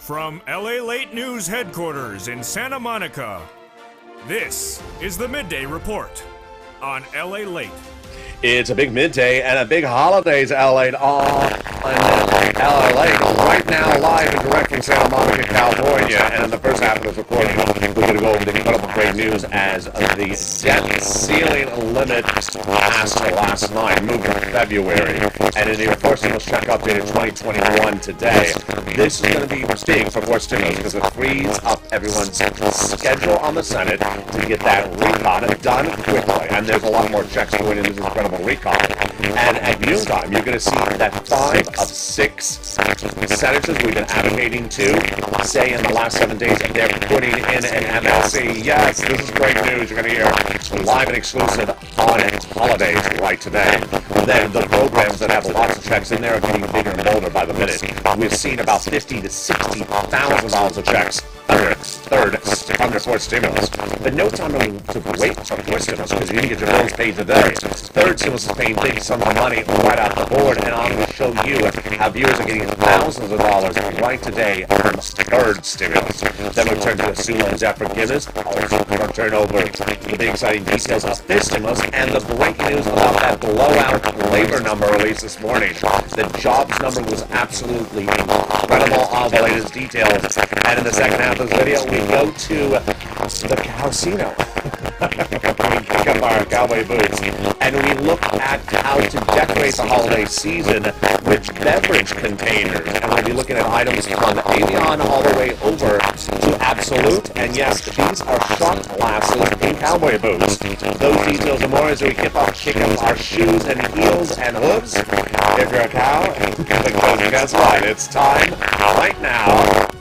From LALATE News headquarters in Santa Monica, this is the Midday Report on LALATE. It's a big midday and a big holidays LA on LALATE right now, live and direct from Santa Monica, California. And in the first half of this recording, we're going to go over the incredible great news as the debt ceiling limit passed last night, moved to February. And in your first stimulus check updated 2021 today, this is going to be big for four stimulus because it frees up everyone's schedule on the Senate to get that recon done quickly. And there's a lot more checks going into this incredible recon. And at noontime, you're going to see that 5 of 6 senators we've been advocating to say in the last 7 days that they're putting in an MLC. Yes, this is great news. You're going to hear live and exclusive on holidays right today. Then the programs that have lots of checks in there are getting bigger and bolder by the minute. We've seen about $50,000 to $60,000 of checks under fourth stimulus. But no time to wait for fourth stimulus because you can get your bills paid today. Third stimulus is paying big sums of money right out the board, and I'm going to show you how viewers are getting thousands of dollars right today from third stimulus. Then we turn to the student loan debt forgiveness. We're going to turn over the big exciting details of fifth stimulus and the breaking news about that blowout labor number released this morning. The jobs number was absolutely incredible. All the latest details. And in the second half of this video, we go to the casino. We pick up our cowboy boots and we look at how to decorate the holiday season with beverage containers. And we'll be looking at items from Avion all the way over to Absolute. And yes, these are shot glasses in cowboy boots. Those details and more as we kick off our shoes and heels and hooves. If you're a cow, because guess what? It's time right now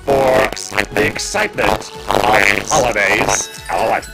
for the excitement of holidays. All right.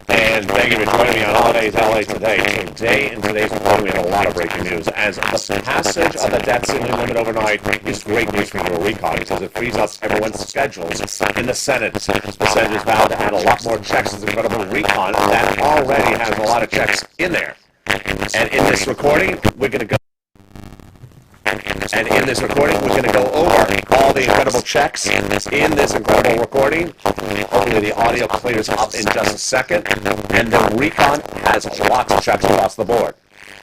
And thank you for joining me on Holidays LA today. Today, in today's report, we have a lot of breaking news. As the passage of the debt ceiling limit overnight is great news for your recon because it frees up everyone's schedules in the Senate. The Senate is vowed to add a lot more checks to the incredible recon that already has a lot of checks in there. And in this recording, we're going to go. And in this recording, we're going to go over all the incredible checks in this incredible recording. Hopefully the audio clears up in just a second. And the recon has lots of checks across the board.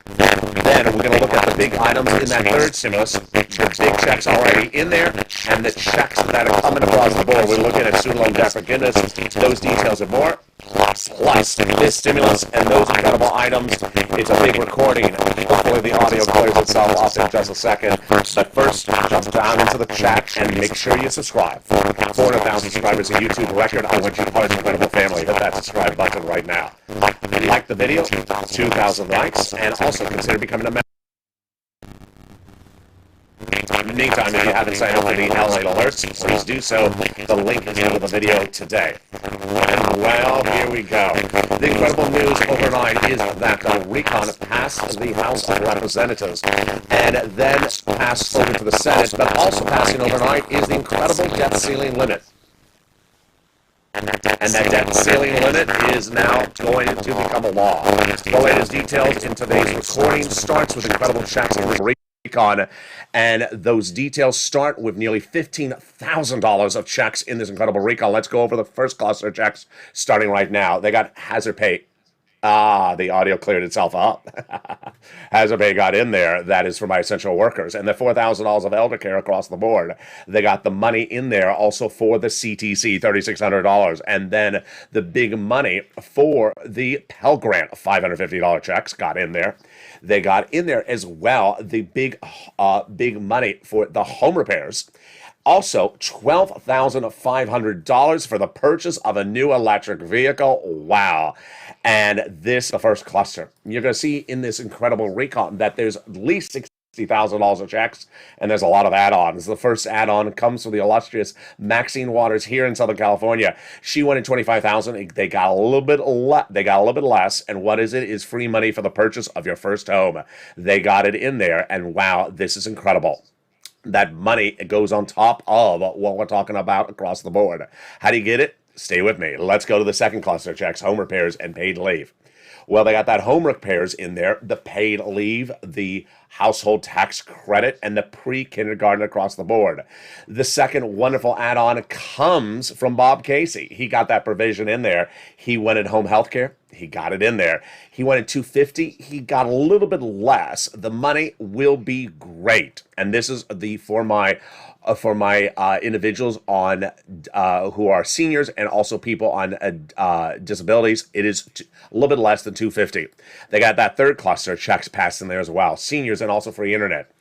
Then we're going to look at the big items in that third stimulus, the big checks already in there, and the checks that are coming across the board. We're looking at student loan debt forgiveness, those details and more. Plus this stimulus and those incredible items. It's a big recording. Hopefully the audio clears itself off in just a second. But first, jump down into the chat and make sure you subscribe. 400,000 subscribers, a YouTube record. I want you part of the incredible family. Hit that subscribe button right now. Like the video, 2,000 likes, and also consider becoming a member. In the meantime, if you haven't signed up for the LALATE alerts, please do so. The link is under the video today. And Well, here we go. The incredible news overnight is that RECON passed the House of Representatives and then passed over to the Senate, but also passing overnight is the incredible debt ceiling limit. And that debt ceiling limit is now going to become a law. The latest details in today's recording starts with incredible checks from RECON, and those details start with nearly $15,000 of checks in this incredible RECON. Let's go over the first cluster of checks starting right now. They got hazard pay. The audio cleared itself up. Hazard pay got in there. That is for my essential workers. And the $4,000 of elder care across the board. They got the money in there also for the CTC, $3,600. And then the big money for the Pell Grant, $550 checks got in there. They got in there as well the big money for the home repairs. Also, $12,500 for the purchase of a new electric vehicle. Wow. And this, the first cluster. You're going to see in this incredible RECON that there's at least $60,000 of checks, and there's a lot of add-ons. The first add-on comes from the illustrious Maxine Waters here in Southern California. She wanted $25,000. They got a little bit less, and what is it? Is free money for the purchase of your first home. They got it in there, and wow, this is incredible. That money goes on top of what we're talking about across the board. How do you get it? Stay with me. Let's go to the second cluster checks, home repairs and paid leave. Well, they got that home repairs in there, the paid leave, the household tax credit, and the pre-kindergarten across the board. The second wonderful add-on comes from Bob Casey. He got that provision in there. He wanted home health care. He got it in there. He wanted $250. He got a little bit less. The money will be great. And this is for my individuals on who are seniors and also people on disabilities. It is a little bit less than $250. They got that third cluster checks passed in there as well. Seniors and also free internet.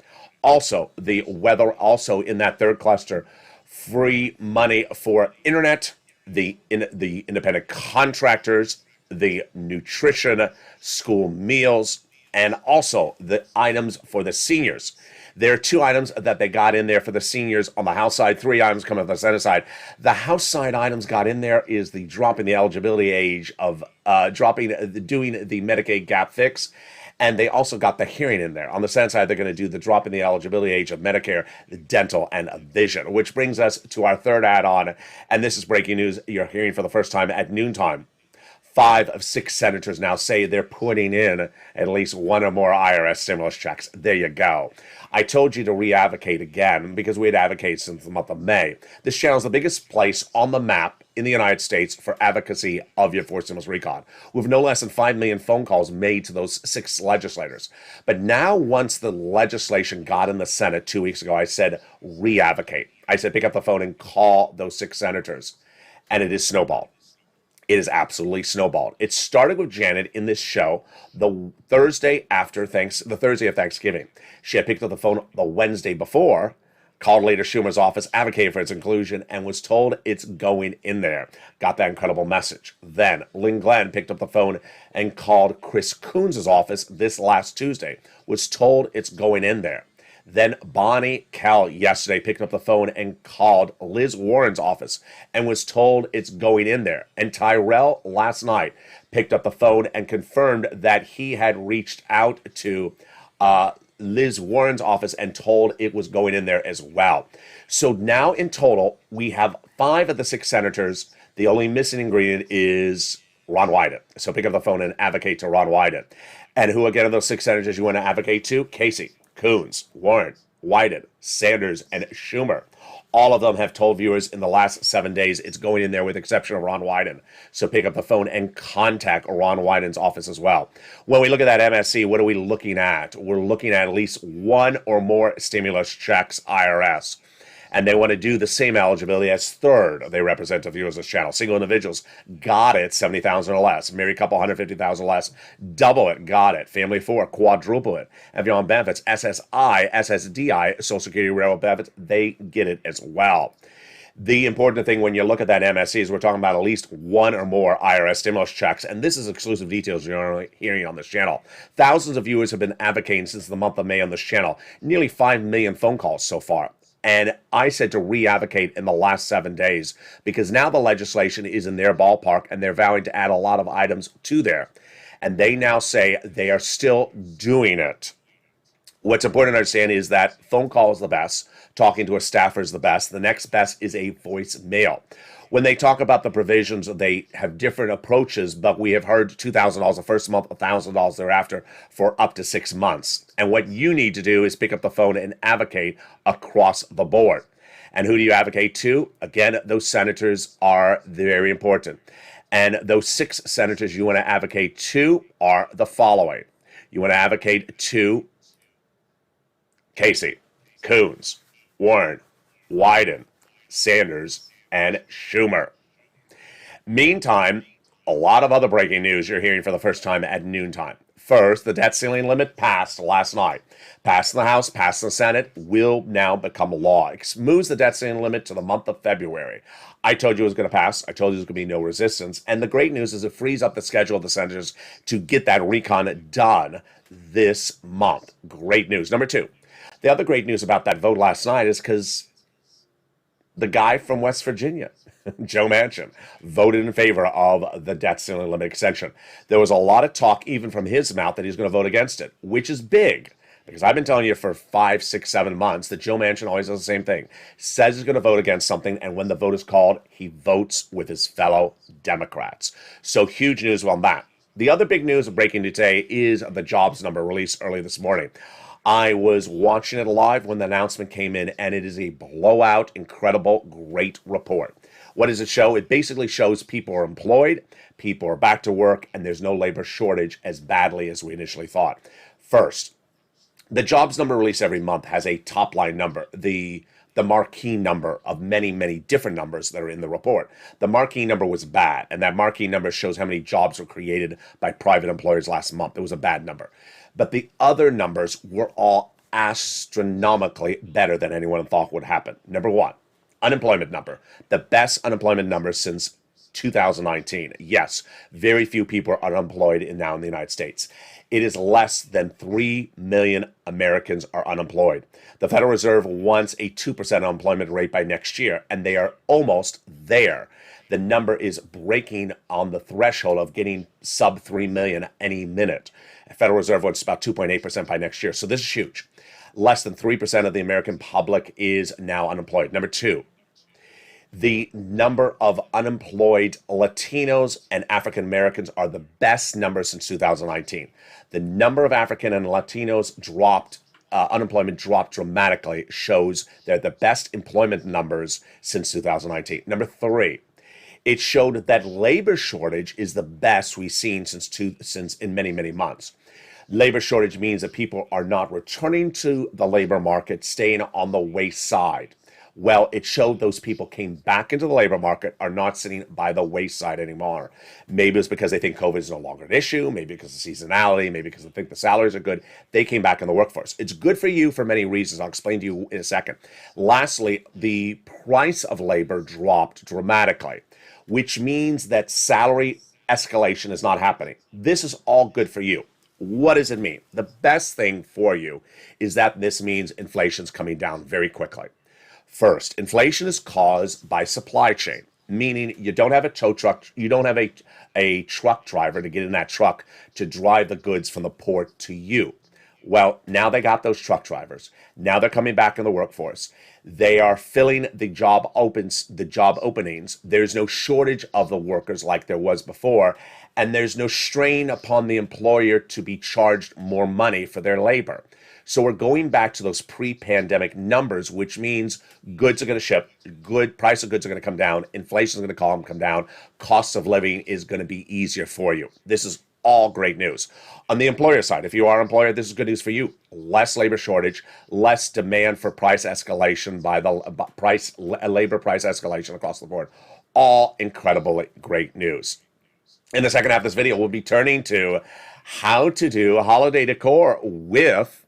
Also, the weather also in that third cluster, free money for internet, the independent contractors, the nutrition, school meals, and also the items for the seniors. There are two items that they got in there for the seniors on the House side, three items coming on the Senate side. The House side items got in there is the dropping the eligibility age of doing the Medicaid gap fix. And they also got the hearing in there. On the Senate side, they're going to do the drop in the eligibility age of Medicare, dental, and vision, which brings us to our third add-on. And this is breaking news you're hearing for the first time at noontime. 5 of 6 senators now say they're putting in at least one or more IRS stimulus checks. There you go. I told you to re-advocate again because we had advocated since the month of May. This channel is the biggest place on the map in the United States for advocacy of your forced stimulus recon, with no less than 5 million phone calls made to those 6 legislators. But now, once the legislation got in the Senate 2 weeks ago, I said re-advocate. I said pick up the phone and call those 6 senators, and it is snowballed. It is absolutely snowballed. It started with Janet in this show the Thursday of Thanksgiving. She had picked up the phone the Wednesday before, called Leader Schumer's office, advocated for its inclusion, and was told it's going in there. Got that incredible message. Then Lynn Glenn picked up the phone and called Chris Coons' office this last Tuesday, was told it's going in there. Then Bonnie Kell yesterday picked up the phone and called Liz Warren's office and was told it's going in there. And Tyrell last night picked up the phone and confirmed that he had reached out to Liz Warren's office and told it was going in there as well. So now in total, we have 5 of the 6 senators. The only missing ingredient is Ron Wyden. So pick up the phone and advocate to Ron Wyden. And who again of those 6 senators you want to advocate to? Casey, Coons, Warren, Wyden, Sanders, and Schumer. All of them have told viewers in the last 7 days it's going in there with the exception of Ron Wyden. So pick up the phone and contact Ron Wyden's office as well. When we look at that MSC, what are we looking at? We're looking at least one or more stimulus checks IRS. And they want to do the same eligibility as third. They represent to viewers this channel. Single individuals got it, 70,000 or less. Married couple, 150,000 or less. Double it, got it. Family 4, quadruple it. If you're on benefits, SSI, SSDI, Social Security Railroad benefits, they get it as well. The important thing when you look at that MSC is we're talking about at least one or more IRS stimulus checks, and this is exclusive details you're hearing on this channel. Thousands of viewers have been advocating since the month of May on this channel. Nearly 5 million phone calls so far. And I said to re-advocate in the last 7 days because now the legislation is in their ballpark and they're vowing to add a lot of items to there. And they now say they are still doing it. What's important to understand is that phone call is the best. Talking to a staffer is the best. The next best is a voicemail. When they talk about the provisions, they have different approaches, but we have heard $2,000 the first month, $1,000 thereafter for up to 6 months. And what you need to do is pick up the phone and advocate across the board. And who do you advocate to? Again, those senators are very important. And those 6 senators you want to advocate to are the following. You want to advocate to Casey, Coons, Warren, Wyden, Sanders, and Schumer. Meantime, a lot of other breaking news you're hearing for the first time at noontime. First, the debt ceiling limit passed last night. Passed in the House, passed in the Senate, will now become law. It moves the debt ceiling limit to the month of February. I told you it was going to pass. I told you there was going to be no resistance. And the great news is it frees up the schedule of the senators to get that recon done this month. Great news. Number 2, the other great news about that vote last night is because the guy from West Virginia, Joe Manchin, voted in favor of the debt ceiling limit extension. There was a lot of talk, even from his mouth, that he's going to vote against it, which is big. Because I've been telling you for 5, 6, 7 months that Joe Manchin always does the same thing. Says he's going to vote against something, and when the vote is called, he votes with his fellow Democrats. So huge news on that. The other big news breaking today is the jobs number released early this morning. I was watching it live when the announcement came in, and it is a blowout, incredible, great report. What does it show? It basically shows people are employed, people are back to work, and there's no labor shortage as badly as we initially thought. First, the jobs number released every month has a top-line number, the marquee number of many, many different numbers that are in the report. The marquee number was bad, and that marquee number shows how many jobs were created by private employers last month. It was a bad number. But the other numbers were all astronomically better than anyone thought would happen. Number 1, unemployment number. The best unemployment number since 2019. Yes, very few people are unemployed now in the United States. It is less than 3 million Americans are unemployed. The Federal Reserve wants a 2% unemployment rate by next year, and they are almost there. The number is breaking on the threshold of getting sub 3 million any minute. The Federal Reserve wants about 2.8% by next year. So this is huge. Less than 3% of the American public is now unemployed. Number 2, the number of unemployed Latinos and African Americans are the best number since 2019. The number of African and Latinos dropped, unemployment dropped dramatically, shows they're the best employment numbers since 2019. Number 3, it showed that labor shortage is the best we've seen since in many, many months. Labor shortage means that people are not returning to the labor market, staying on the wayside. Well, it showed those people came back into the labor market, are not sitting by the wayside anymore. Maybe it's because they think COVID is no longer an issue, maybe because of seasonality, maybe because they think the salaries are good. They came back in the workforce. It's good for you for many reasons. I'll explain to you in a second. Lastly, the price of labor dropped dramatically, which means that salary escalation is not happening. This is all good for you. What does it mean? The best thing for you is that this means inflation's coming down very quickly. First, inflation is caused by supply chain, meaning you don't have a tow truck, you don't have a truck driver to get in that truck to drive the goods from the port to you. Well, now they got those truck drivers. Now they're coming back in the workforce. They are filling the job openings. There's no shortage of the workers like there was before, and there's no strain upon the employer to be charged more money for their labor. So we're going back to those pre-pandemic numbers, which means goods are going to ship, price of goods are going to come down, inflation is going to come down, cost of living is going to be easier for you. This is all great news. On the employer side, if you are an employer, this is good news for you. Less labor shortage, less demand for price escalation by the labor price escalation across the board. All incredibly great news. In the second half of this video, we'll be turning to how to do holiday decor with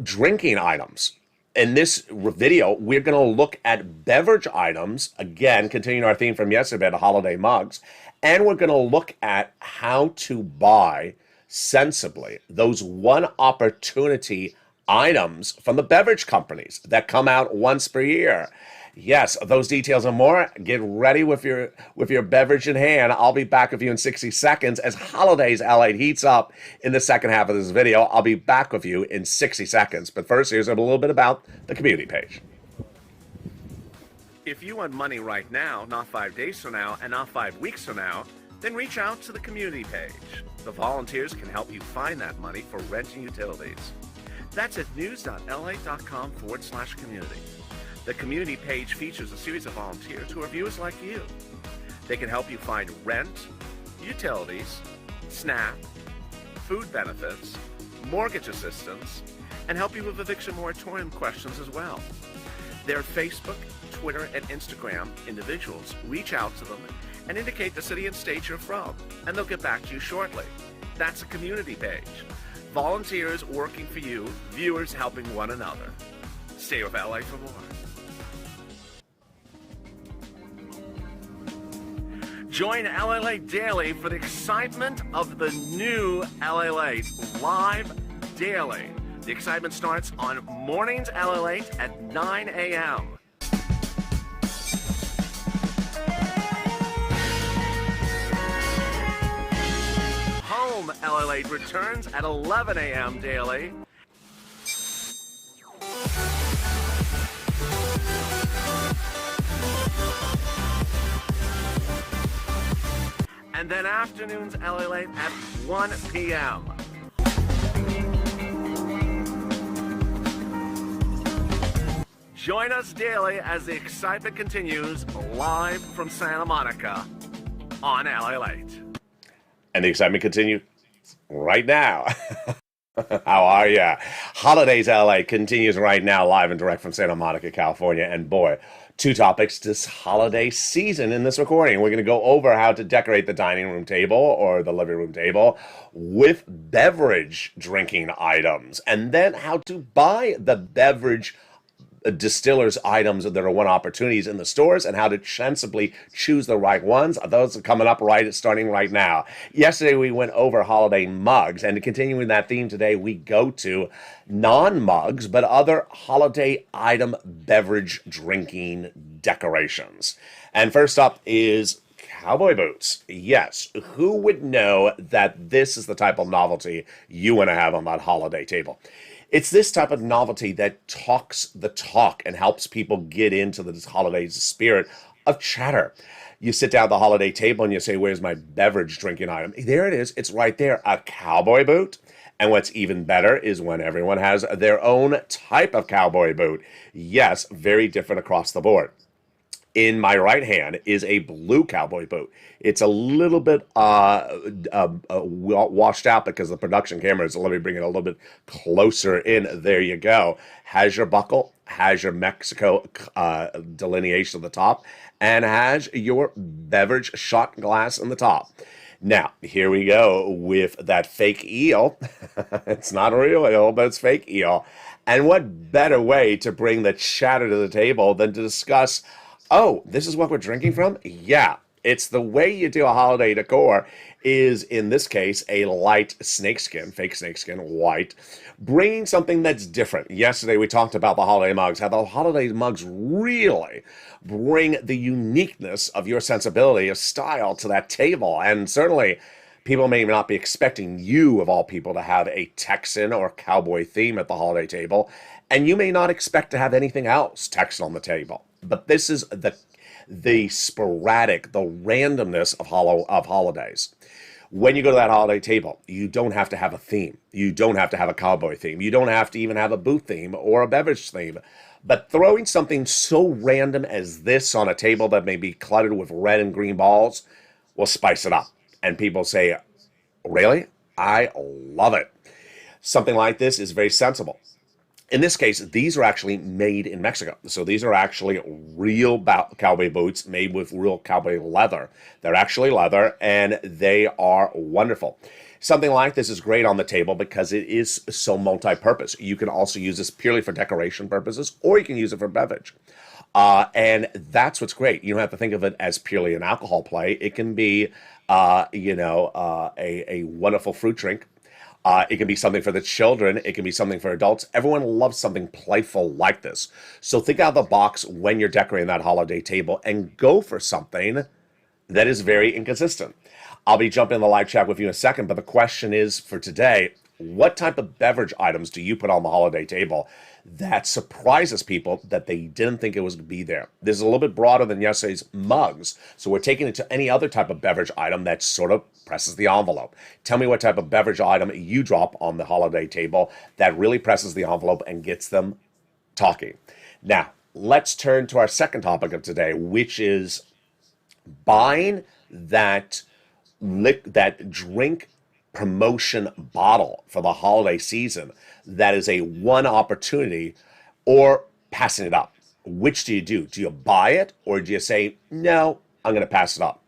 drinking items. In this video, we're going to look at beverage items, again, continuing our theme from yesterday, the holiday mugs, and we're going to look at how to buy sensibly those one opportunity items from the beverage companies that come out once per year. Yes, those details and more. Get ready with your beverage in hand. I'll be back with you in 60 seconds as Holidays LA heats up in the second half of this video. I'll be back with you in 60 seconds. But first, here's a little bit about the community page. If you want money right now, not 5 days from now, and not 5 weeks from now, then reach out to the community page. The volunteers can help you find that money for rent and utilities. That's at news.la.com/community. The community page features a series of volunteers who are viewers like you. They can help you find rent, utilities, SNAP, food benefits, mortgage assistance, and help you with eviction moratorium questions as well. Their Facebook, Twitter, and Instagram individuals reach out to them and indicate the city and state you're from, and they'll get back to you shortly. That's a community page. Volunteers working for you, viewers helping one another. Stay with LA for more. Join LALATE Daily for the excitement of the new LALATE live daily. The excitement starts on mornings LALATE at 9 a.m. Home LALATE returns at 11 a.m. daily. And then afternoons LALATE at 1 p.m. Join us daily as the excitement continues live from Santa Monica on LALATE. And the excitement continues right now. How are ya? Holidays LA continues right now live and direct from Santa Monica, California. And boy, 2 topics this holiday season in this recording. We're going to go over how to decorate the dining room table or the living room table with beverage drinking items, and then how to buy the beverage distillers items that are one opportunities in the stores, and how to sensibly choose the right ones. Those are coming up starting right now. Yesterday we went over holiday mugs, and continuing that theme today, we go to non-mugs but other holiday item beverage drinking decorations. And first up is cowboy boots. Yes, who would know that this is the type of novelty you want to have on that holiday table? It's this type of novelty that talks the talk and helps people get into the holiday spirit of chatter. You sit down at the holiday table and you say, where's my beverage drinking item? There it is. It's right there. A cowboy boot. And what's even better is when everyone has their own type of cowboy boot. Yes, very different across the board. In my right hand is a blue cowboy boot. It's a little bit washed out because the production camera is. Let me bring it a little bit closer in. There you go. Has your buckle, has your Mexico delineation at the top, and has your beverage shot glass in the top. Now, here we go with that fake eel. It's not a real eel, but it's fake eel. And what better way to bring the chatter to the table than to discuss, oh, this is what we're drinking from? Yeah, it's the way you do a holiday decor is, in this case, a light snakeskin, fake snakeskin, white, bringing something that's different. Yesterday, we talked about the holiday mugs, how the holiday mugs really bring the uniqueness of your sensibility of style to that table. And certainly, people may not be expecting you, of all people, to have a Texan or cowboy theme at the holiday table, and you may not expect to have anything else Texan on the table. But this is the sporadic, the randomness of holidays. When you go to that holiday table, you don't have to have a theme. You don't have to have a cowboy theme. You don't have to even have a booth theme or a beverage theme. But throwing something so random as this on a table that may be cluttered with red and green balls will spice it up. And people say, really? I love it. Something like this is very sensible. In this case, these are actually made in Mexico. So these are actually real cowboy boots made with real cowboy leather. They're actually leather, and they are wonderful. Something like this is great on the table because it is so multi-purpose. You can also use this purely for decoration purposes, or you can use it for beverage. And that's what's great. You don't have to think of it as purely an alcohol play. It can be, a wonderful fruit drink. It can be something for the children. It can be something for adults. Everyone loves something playful like this. So think out of the box when you're decorating that holiday table and go for something that is very inconsistent. I'll be jumping in the live chat with you in a second, but the question is for today, what type of beverage items do you put on the holiday table that surprises people that they didn't think it was going to be there? This is a little bit broader than yesterday's mugs, so we're taking it to any other type of beverage item that sort of presses the envelope. Tell me what type of beverage item you drop on the holiday table that really presses the envelope and gets them talking. Now, let's turn to our second topic of today, which is buying that drink promotion bottle for the holiday season that is a one opportunity, or passing it up. Which do you do? Do you buy it, or do you say, no, I'm going to pass it up?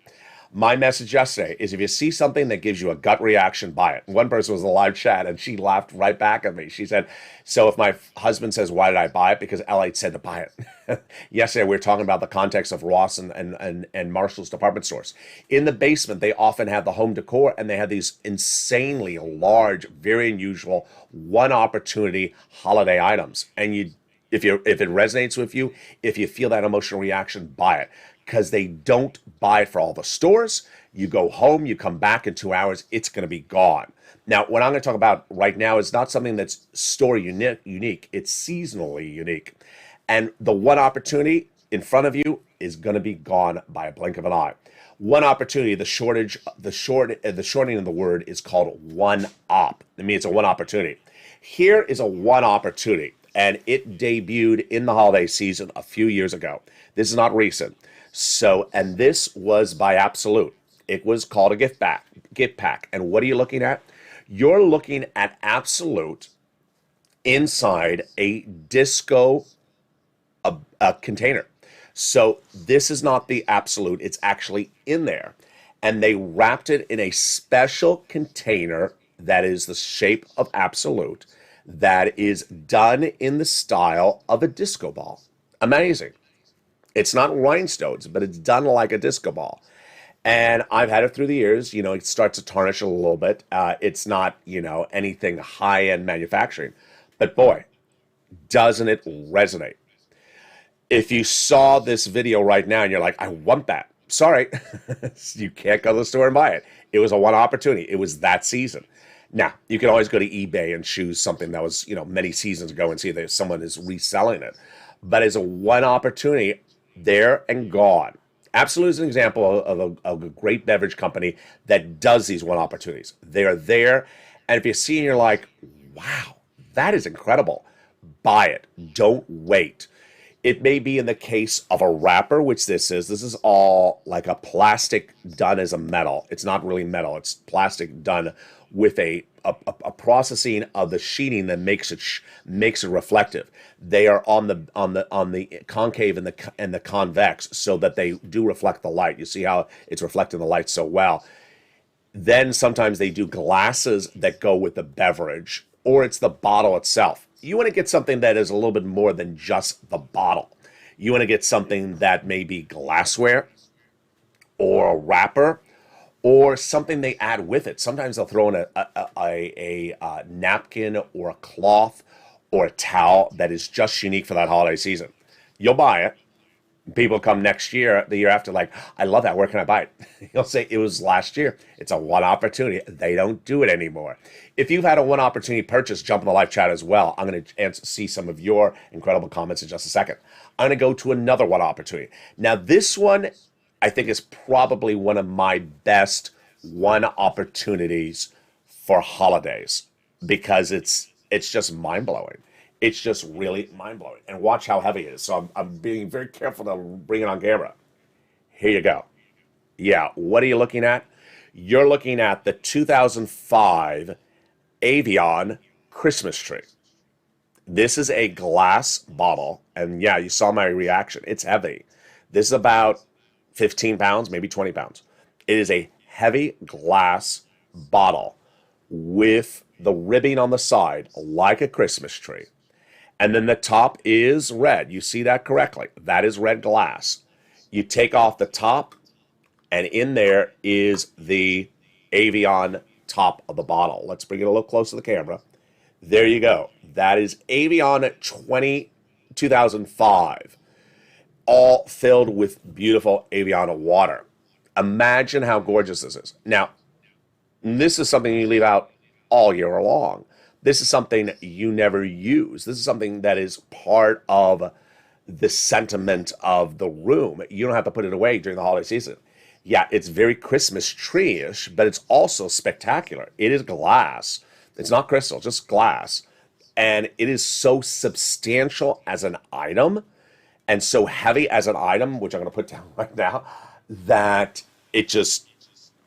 My message yesterday is if you see something that gives you a gut reaction, buy it. One person was in the live chat and she laughed right back at me. She said, so if my husband says, why did I buy it? Because LALATE said to buy it. Yesterday, we were talking about the context of Ross and Marshall's department stores. In the basement, they often have the home decor, and they have these insanely large, very unusual, one opportunity holiday items. And if it resonates with you, if you feel that emotional reaction, buy it. Because they don't buy it for all the stores. You go home, you come back in 2 hours, it's going to be gone. Now, what I'm going to talk about right now is not something that's store unique. It's seasonally unique. And the one opportunity in front of you is going to be gone by a blink of an eye. One opportunity, the shortening of the word is called one op. It means it's a one opportunity. Here is a one opportunity, and it debuted in the holiday season a few years ago. This is not recent. So, and this was by Absolute. It was called a gift pack. And what are you looking at? You're looking at Absolute inside a disco container. So this is not the Absolute. It's actually in there. And they wrapped it in a special container that is the shape of Absolute, that is done in the style of a disco ball. Amazing. It's not rhinestones, but it's done like a disco ball. And I've had it through the years. You know, it starts to tarnish a little bit. It's not, anything high-end manufacturing. But boy, doesn't it resonate. If you saw this video right now and you're like, I want that. Sorry, you can't go to the store and buy it. It was a one opportunity. It was that season. Now, you can always go to eBay and choose something that was, many seasons ago and see if someone is reselling it. But as a one opportunity, there and gone. Absolute is an example of a great beverage company that does these one opportunities. They're there, and if you see and you're like, wow, that is incredible, buy it. Don't wait. It may be in the case of a wrapper, which this is. This is all like a plastic done as a metal. It's not really metal. It's plastic done with a processing of the sheeting that makes it reflective. They are on the concave and the convex, so that they do reflect the light. You see how it's reflecting the light so well. Then sometimes they do glasses that go with the beverage, or it's the bottle itself. You want to get something that is a little bit more than just the bottle. You want to get something that may be glassware, or a wrapper, or something they add with it. Sometimes they'll throw in a napkin or a cloth or a towel that is just unique for that holiday season. You'll buy it. People come next year, the year after, like, I love that. Where can I buy it? You'll say, it was last year. It's a one opportunity. They don't do it anymore. If you've had a one opportunity purchase, jump in the live chat as well. I'm going to see some of your incredible comments in just a second. I'm going to go to another one opportunity. Now, this one, I think, is probably one of my best one opportunities for holidays, because it's just mind-blowing. It's just really mind-blowing. And watch how heavy it is. So I'm being very careful to bring it on camera. Here you go. Yeah, what are you looking at? You're looking at the 2005 Avion Christmas tree. This is a glass bottle. And yeah, you saw my reaction. It's heavy. This is about 15 pounds, maybe 20 pounds. It is a heavy glass bottle with the ribbing on the side like a Christmas tree. And then the top is red. You see that correctly. That is red glass. You take off the top, and in there is the Avion top of the bottle. Let's bring it a little closer to the camera. There you go. That is Evian 2005, all filled with beautiful Evian water. Imagine how gorgeous this is. Now, this is something you leave out all year long. This is something you never use. This is something that is part of the sentiment of the room. You don't have to put it away during the holiday season. Yeah, it's very Christmas tree-ish, but it's also spectacular. It is glass. It's not crystal, just glass. And it is so substantial as an item and so heavy as an item, which I'm going to put down right now, that it just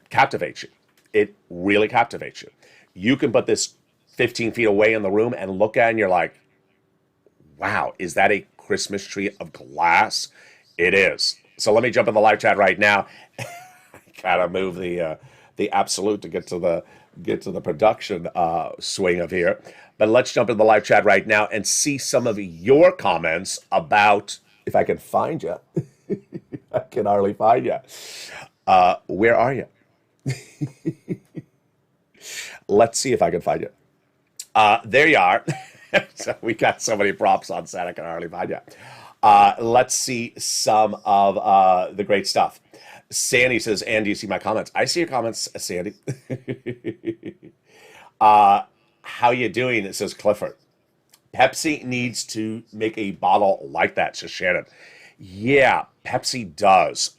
captivates you. It really captivates you. You can put this 15 feet away in the room and look at it and you're like, wow, is that a Christmas tree of glass? It is. So let me jump in the live chat right now. Gotta move the absolute to get to the production swing of here. But let's jump in the live chat right now and see some of your comments about, if I can find you. I can hardly find you. Where are you? Let's see if I can find you. There you are. So we got so many props on set, I can hardly find you. Let's see some of the great stuff. Sandy says, "And do you see my comments?" I see your comments, Sandy. How you doing? It says Clifford. Pepsi needs to make a bottle like that, says Shannon. Yeah, Pepsi does.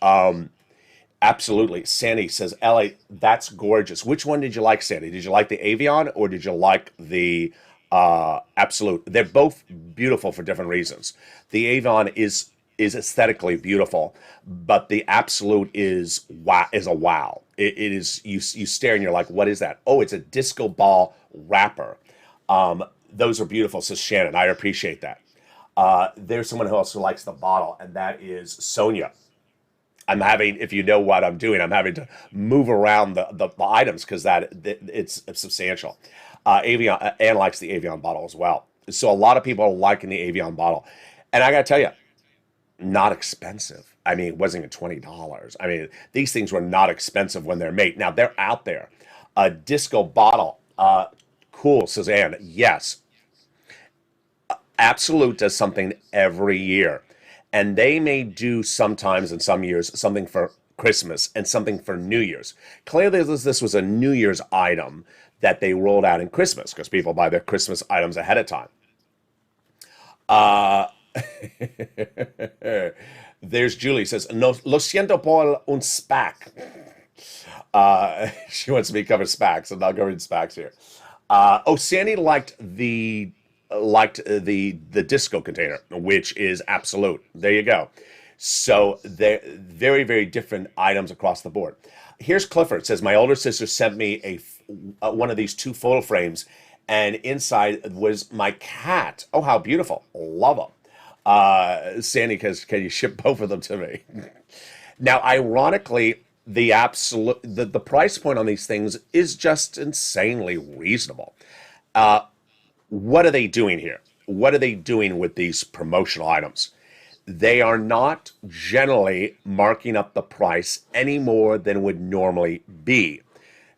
Absolutely. Sandy says, "LA, that's gorgeous." Which one did you like, Sandy? Did you like the Evian or did you like the Absolute? They're both beautiful for different reasons. The Evian is aesthetically beautiful, but the Absolute is a wow. It is, you stare and you're like, what is that? Oh, it's a disco ball wrapper. Those are beautiful, says Shannon. I appreciate that. There's someone who also likes the bottle, and that is Sonia. I'm having, if you know what I'm doing, I'm having to move around the items because it's substantial. Evian, Anne likes the Evian bottle as well. So a lot of people are liking the Evian bottle. And I got to tell you, not expensive. I mean, it wasn't even $20. I mean, these things were not expensive when they're made. Now, they're out there. A disco bottle. Cool, says Anne. Yes. Absolute does something every year. And they may do sometimes in some years something for Christmas and something for New Year's. Clearly, this was a New Year's item that they rolled out in Christmas because people buy their Christmas items ahead of time. There's Julie says, "No, lo siento por un SPAC." She wants to be covered SPACs. I'm not covering SPACs here. Sandy liked the disco container, which is Absolute. There you go. So they're very, very different items across the board. Here's Clifford. It says, "My older sister sent me one of these 2 photo frames, and inside was my cat." Oh, how beautiful. Love them. Sandy, can you ship both of them to me? Now, ironically, the price point on these things is just insanely reasonable. What are they doing here? What are they doing with these promotional items? They are not generally marking up the price any more than would normally be.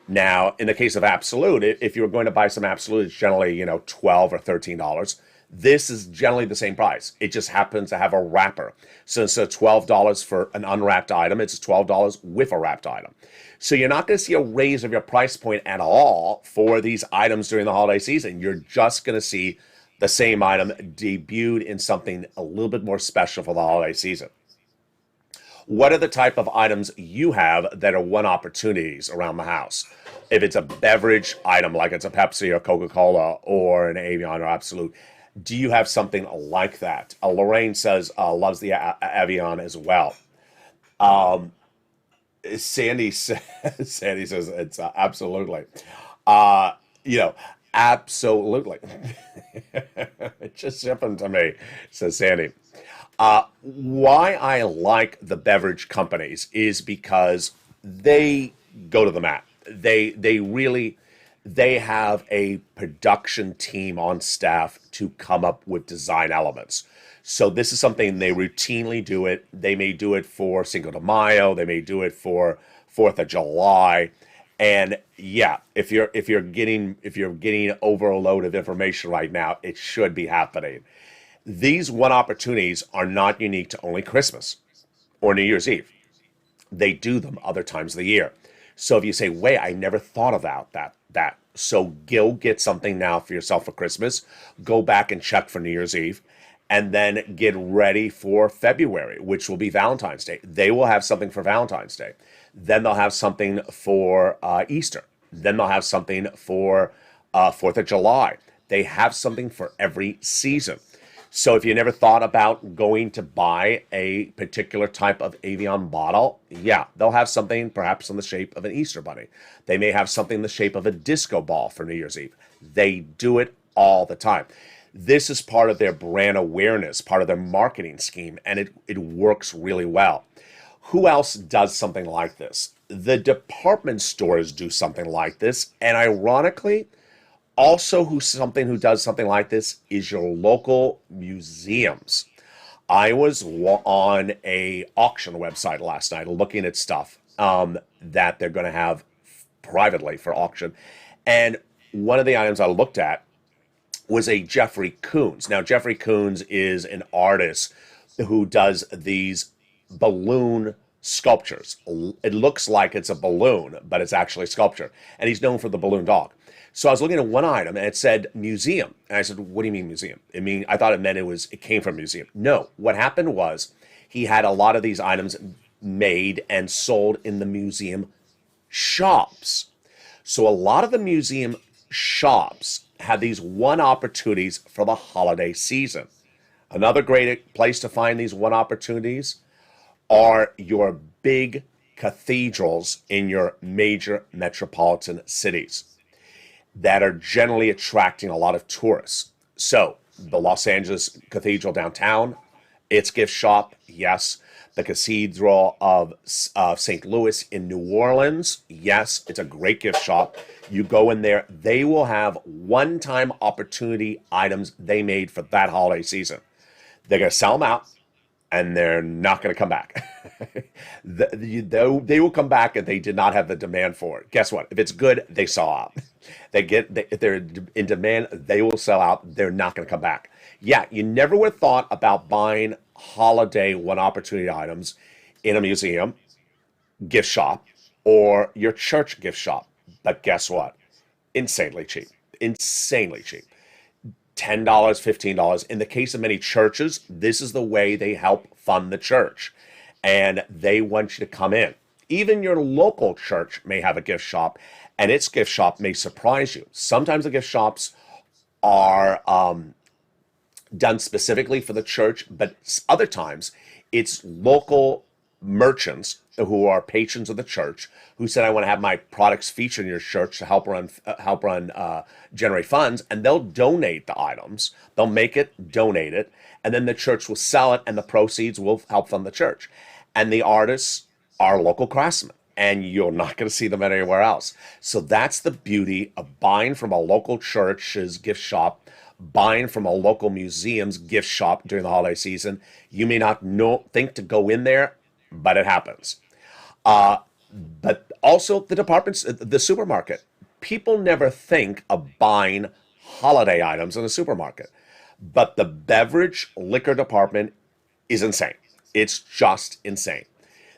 Now, in the case of Absolute, if you're going to buy some Absolute, it's generally, $12 or $13. This is generally the same price. It just happens to have a wrapper. So instead of $12 for an unwrapped item, it's $12 with a wrapped item. So you're not going to see a raise of your price point at all for these items during the holiday season. You're just going to see the same item debuted in something a little bit more special for the holiday season. What are the type of items you have that are one opportunities around the house? If it's a beverage item, like it's a Pepsi or Coca-Cola or an Evian or Absolute, do you have something like that? Lorraine says loves the Evian as well. Sandy says it's absolutely. Absolutely. It just happened to me, says Sandy. Why I like the beverage companies is because they go to the mat. They have a production team on staff to come up with design elements. So this is something they routinely do it. They may do it for Cinco de Mayo. They may do it for 4th of July. And yeah, if you're getting overload of information right now, it should be happening. These one opportunities are not unique to only Christmas or New Year's Eve. They do them other times of the year. So if you say, wait, I never thought about that. So go get something now for yourself for Christmas. Go back and check for New Year's Eve. And then get ready for February, which will be Valentine's Day. They will have something for Valentine's Day. Then they'll have something for Easter. Then they'll have something for 4th of July. They have something for every season. So if you never thought about going to buy a particular type of Avion bottle, yeah, they'll have something perhaps in the shape of an Easter bunny. They may have something in the shape of a disco ball for New Year's Eve. They do it all the time. This is part of their brand awareness, part of their marketing scheme, and it works really well. Who else does something like this? The department stores do something like this, and ironically, also who does something like this is your local museums. I was on a auction website last night looking at stuff that they're going to have privately for auction, and one of the items I looked at was a Jeffrey Koons. Now, Jeffrey Koons is an artist who does these balloon sculptures. It looks like it's a balloon, but it's actually sculpture. And he's known for the balloon dog. So I was looking at one item and it said museum. And I said, what do you mean museum? I thought it meant it came from a museum. No, what happened was he had a lot of these items made and sold in the museum shops. So a lot of the museum shops have these one opportunities for the holiday season. Another great place to find these one opportunities are your big cathedrals in your major metropolitan cities that are generally attracting a lot of tourists. So the Los Angeles Cathedral downtown, its gift shop, yes. The Cathedral of St. Louis in New Orleans, yes, it's a great gift shop. You go in there, they will have one-time opportunity items they made for that holiday season. They're going to sell them out, and they're not going to come back. They will come back if they did not have the demand for it. Guess what? If it's good, they sell out. If they're in demand, they will sell out. They're not going to come back. Yeah, you never would have thought about buying holiday one opportunity items in a museum, gift shop, or your church gift shop. But guess what? Insanely cheap. Insanely cheap. $10, $15. In the case of many churches, this is the way they help fund the church. And they want you to come in. Even your local church may have a gift shop, and its gift shop may surprise you. Sometimes the gift shops are done specifically for the church, but other times it's local merchants who are patrons of the church who said, I want to have my products featured in your church to help generate funds, and they'll donate the items. They'll make it, donate it, and then the church will sell it, and the proceeds will help fund the church. And the artists are local craftsmen, and you're not going to see them anywhere else. So that's the beauty of buying from a local church's gift shop, buying from a local museum's gift shop during the holiday season. You may not think to go in there, but it happens. But also the supermarket. People never think of buying holiday items in a supermarket, but the beverage liquor department is insane. It's just insane.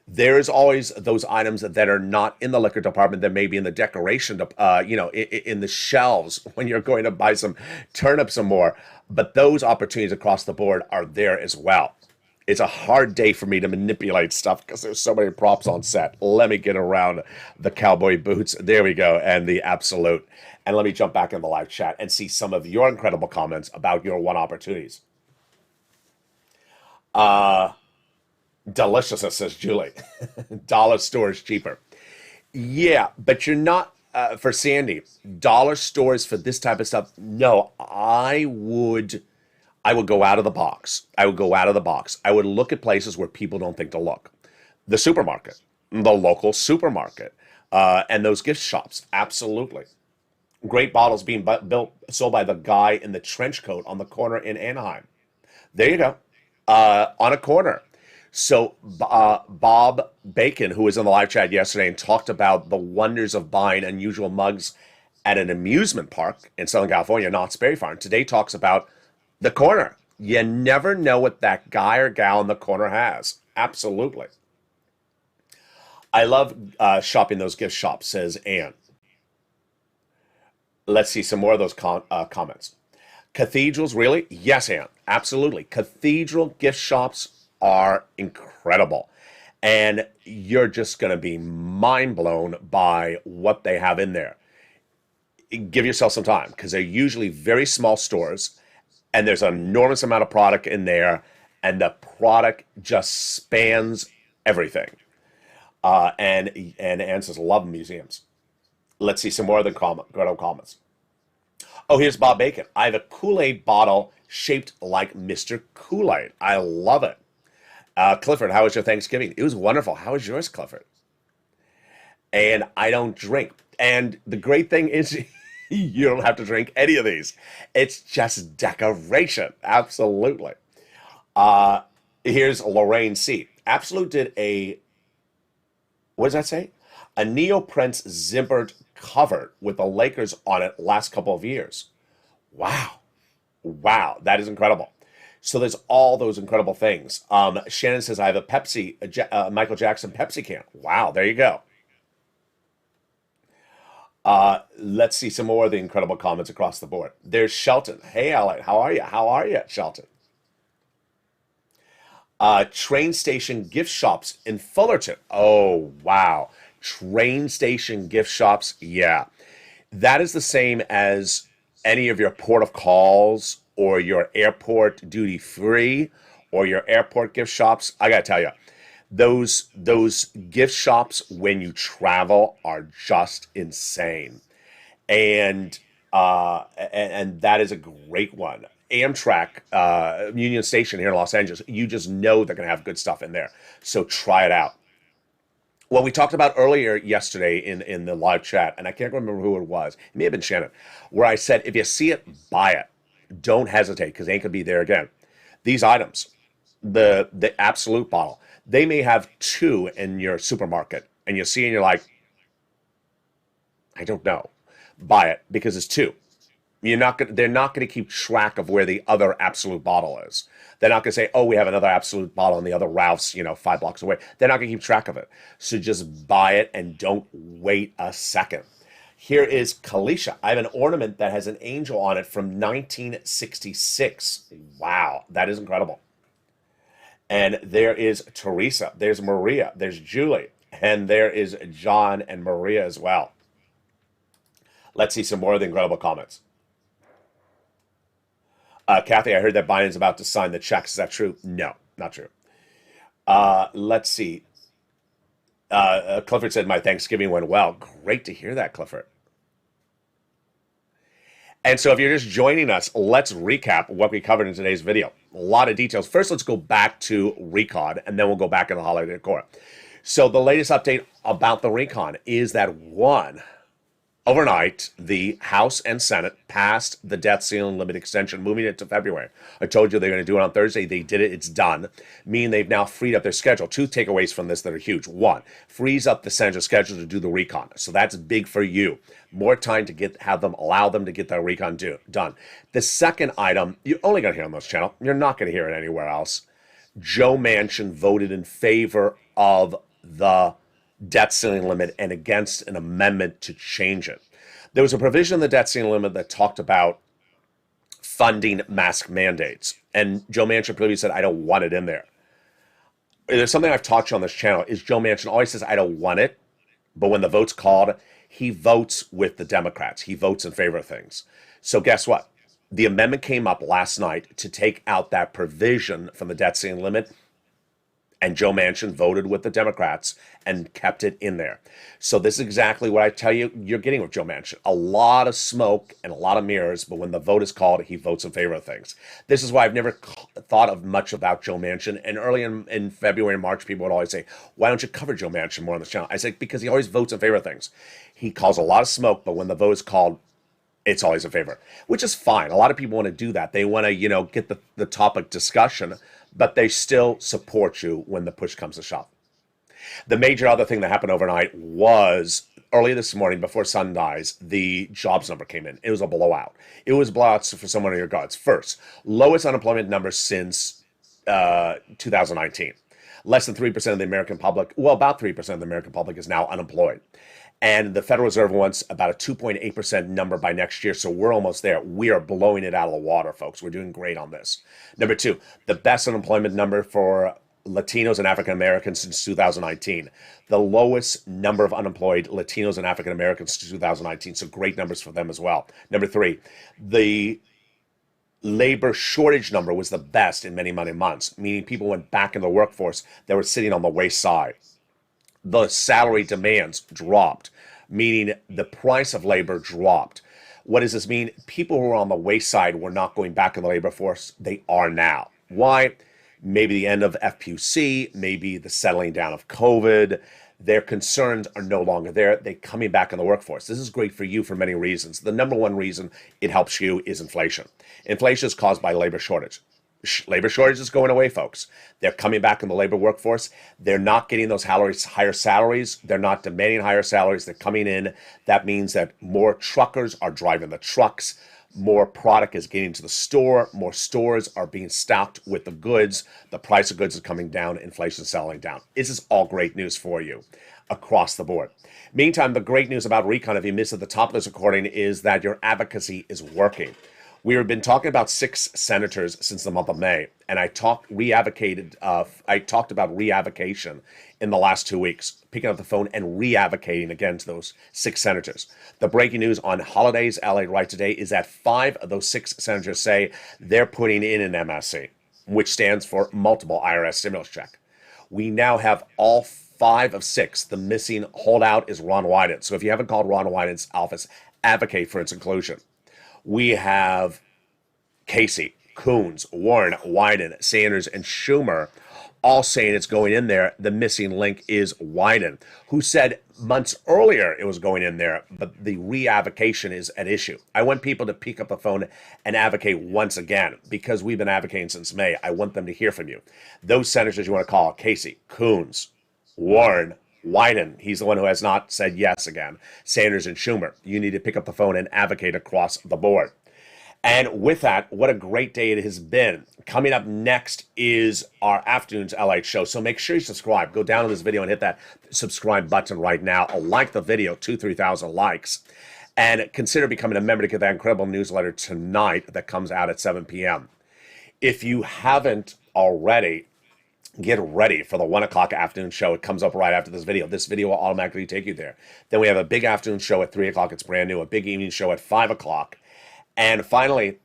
There's always those items that are not in the liquor department that may be in the decoration, in the shelves when you're going to buy some turnips or more. But those opportunities across the board are there as well. It's a hard day for me to manipulate stuff because there's so many props on set. Let me get around the cowboy boots. There we go. And the absolute. And let me jump back in the live chat and see some of your incredible comments about your one opportunities. Deliciousness, says Julie. Dollar store is cheaper. Yeah, but you're not, for Sandy, dollar stores for this type of stuff. No, I would go out of the box. I would go out of the box. I would look at places where people don't think to look. The supermarket, the local supermarket, and those gift shops. Absolutely. Great bottles being sold by the guy in the trench coat on the corner in Anaheim. There you go. On a corner. So Bob Bacon, who was in the live chat yesterday and talked about the wonders of buying unusual mugs at an amusement park in Southern California, Knott's Berry Farm, today talks about the corner. You never know what that guy or gal in the corner has. Absolutely. I love shopping those gift shops, says Ann. Let's see some more of those comments. Cathedrals, really? Yes, Ann. Absolutely. Cathedral gift shops are incredible. And you're just going to be mind blown by what they have in there. Give yourself some time because they're usually very small stores and there's an enormous amount of product in there and the product just spans everything. And Ann says, love museums. Let's see some more of the comments. Oh, here's Bob Bacon. I have a Kool-Aid bottle shaped like Mr. Kool-Aid. I love it. Clifford, how was your Thanksgiving? It was wonderful. How was yours, Clifford? And I don't drink. And the great thing is you don't have to drink any of these. It's just decoration. Absolutely. Here's Lorraine C. Absolute did a, what does that say? A neoprene zippered cover with the Lakers on it last couple of years. Wow. Wow. That is incredible. So there's all those incredible things. Shannon says, I have a Michael Jackson Pepsi can. Wow. There you go. Let's see some more of the incredible comments across the board. There's Shelton. Hey, Alec. How are you? How are you, Shelton? Train station gift shops in Fullerton. Oh, wow. Train station gift shops. Yeah. That is the same as any of your port of calls or your airport duty free or your airport gift shops. I got to tell you, those gift shops when you travel are just insane. And that is a great one. Amtrak, Union Station here in Los Angeles, you just know they're going to have good stuff in there. So try it out. Well, we talked about earlier yesterday in the live chat, and I can't remember who it was. It may have been Shannon, where I said, if you see it, buy it. Don't hesitate, because it ain't going to be there again. These items, the Absolute bottle, they may have two in your supermarket, and you see and you're like, I don't know. Buy it, because it's two. They're not going to keep track of where the other Absolute bottle is. They're not going to say, oh, we have another Absolute bottle in the other Ralph's, 5 blocks away. They're not going to keep track of it. So just buy it and don't wait a second. Here is Kalisha. I have an ornament that has an angel on it from 1966. Wow, that is incredible. And there is Teresa. There's Maria. There's Julie. And there is John and Maria as well. Let's see some more of the incredible comments. Kathy, I heard that Biden's about to sign the checks. Is that true? No, not true. Let's see. Clifford said, my Thanksgiving went well. Great to hear that, Clifford. And so if you're just joining us, let's recap what we covered in today's video. A lot of details. First, let's go back to RECON, and then we'll go back in the holiday decor. So the latest update about the RECON is that overnight, the House and Senate passed the debt ceiling limit extension, moving it to February. I told you they're going to do it on Thursday. They did it. It's done. Meaning they've now freed up their schedule. Two takeaways from this that are huge. One, frees up the Senate's schedule to do the RECON. So that's big for you. More time to allow them to get their RECON done. The second item, you're only going to hear on this channel. You're not going to hear it anywhere else. Joe Manchin voted in favor of the debt ceiling limit and against an amendment to change it. There was a provision in the debt ceiling limit that talked about funding mask mandates. And Joe Manchin previously said, I don't want it in there. There's something I've taught you on this channel is Joe Manchin always says, I don't want it. But when the vote's called, he votes with the Democrats. He votes in favor of things. So guess what? The amendment came up last night to take out that provision from the debt ceiling limit. And Joe Manchin voted with the Democrats and kept it in there. So this is exactly what I tell you you're getting with Joe Manchin. A lot of smoke and a lot of mirrors, but when the vote is called, he votes in favor of things. This is why I've never thought of much about Joe Manchin. And early in February and March, people would always say, why don't you cover Joe Manchin more on this channel? I say, because he always votes in favor of things. He calls a lot of smoke, but when the vote is called, It's always a favor, which is fine. A lot of people want to do that. They want to, get the topic discussion, but they still support you when the push comes to shove. The major other thing that happened overnight was early this morning before sunrise, the jobs number came in. It was a blowout. It was blowouts for someone in your guards. First, lowest unemployment number since 2019. Less than 3% of the American public, well, about 3% of the American public is now unemployed. And the Federal Reserve wants about a 2.8% number by next year, so we're almost there. We are blowing it out of the water, folks. We're doing great on this. Number two, the best unemployment number for Latinos and African Americans since 2019. The lowest number of unemployed Latinos and African Americans since 2019, so great numbers for them as well. Number three, the labor shortage number was the best in many, many months, meaning people went back in the workforce that were sitting on the wayside. The salary demands dropped, meaning the price of labor dropped. What does this mean? People who are on the wayside were not going back in the labor force. They are now. Why? Maybe the end of FPC, maybe the settling down of COVID. Their concerns are no longer there. They're coming back in the workforce. This is great for you for many reasons. The number one reason it helps you is inflation. Inflation is caused by labor shortage. Labor shortage is going away, folks. They're coming back in the labor workforce. They're not getting those higher salaries. They're not demanding higher salaries. They're coming in. That means that more truckers are driving the trucks. More product is getting to the store. More stores are being stocked with the goods. The price of goods is coming down. Inflation is settling down. This is all great news for you across the board. Meantime, the great news about RECON, if you missed at the top of this recording, is that your advocacy is working. We have been talking about 6 senators since the month of May, and I talked about re-avocation in the last 2 weeks, picking up the phone and re-avocating against those 6 senators. The breaking news on Holidays LA right today is that 5 of those 6 senators say they're putting in an MSC, which stands for multiple IRS stimulus check. We now have all 5 of 6. The missing holdout is Ron Wyden. So if you haven't called Ron Wyden's office, advocate for its inclusion. We have Casey, Coons, Warren, Wyden, Sanders, and Schumer all saying it's going in there. The missing link is Wyden, who said months earlier it was going in there, but the re-avocation is at issue. I want people to pick up the phone and advocate once again, because we've been advocating since May. I want them to hear from you. Those senators you want to call: Casey, Coons, Warren, Wyden, he's the one who has not said yes again. Sanders and Schumer, you need to pick up the phone and advocate across the board. And with that, what a great day it has been. Coming up next is our Afternoons LA show. So make sure you subscribe. Go down to this video and hit that subscribe button right now. Like the video, 3,000 likes. And consider becoming a member to get that incredible newsletter tonight that comes out at 7 p.m. If you haven't already, get ready for the 1 o'clock afternoon show. It comes up right after this video. This video will automatically take you there. Then we have a big afternoon show at 3 o'clock. It's brand new. A big evening show at 5 o'clock. And finally,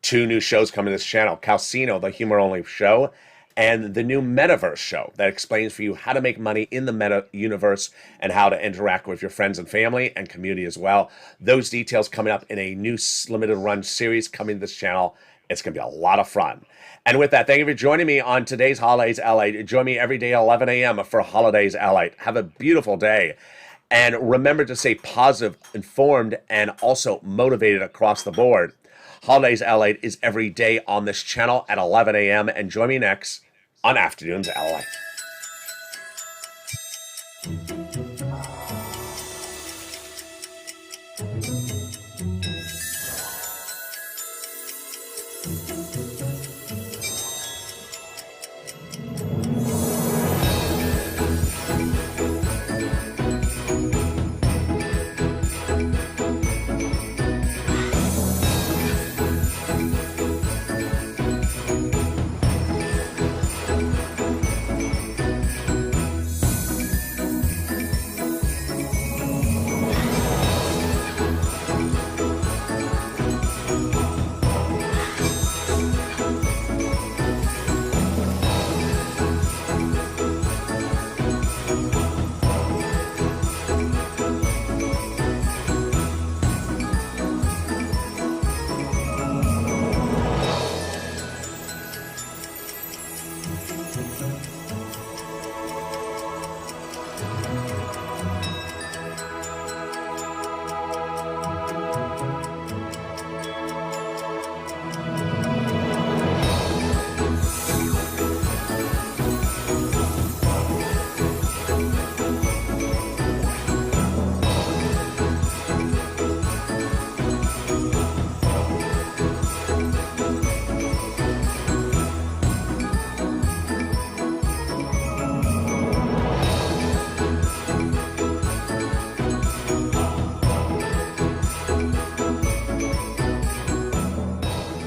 2 new shows coming to this channel: Calcino, the humor-only show, and the new Metaverse show that explains for you how to make money in the Meta universe and how to interact with your friends and family and community as well. Those details coming up in a new limited run series coming to this channel. It's going to be a lot of fun. And with that, thank you for joining me on today's Holidays LA. Join me every day at 11 a.m. for Holidays LA. Have a beautiful day. And remember to stay positive, informed, and also motivated across the board. Holidays LA is every day on this channel at 11 a.m. And join me next on Afternoons LA.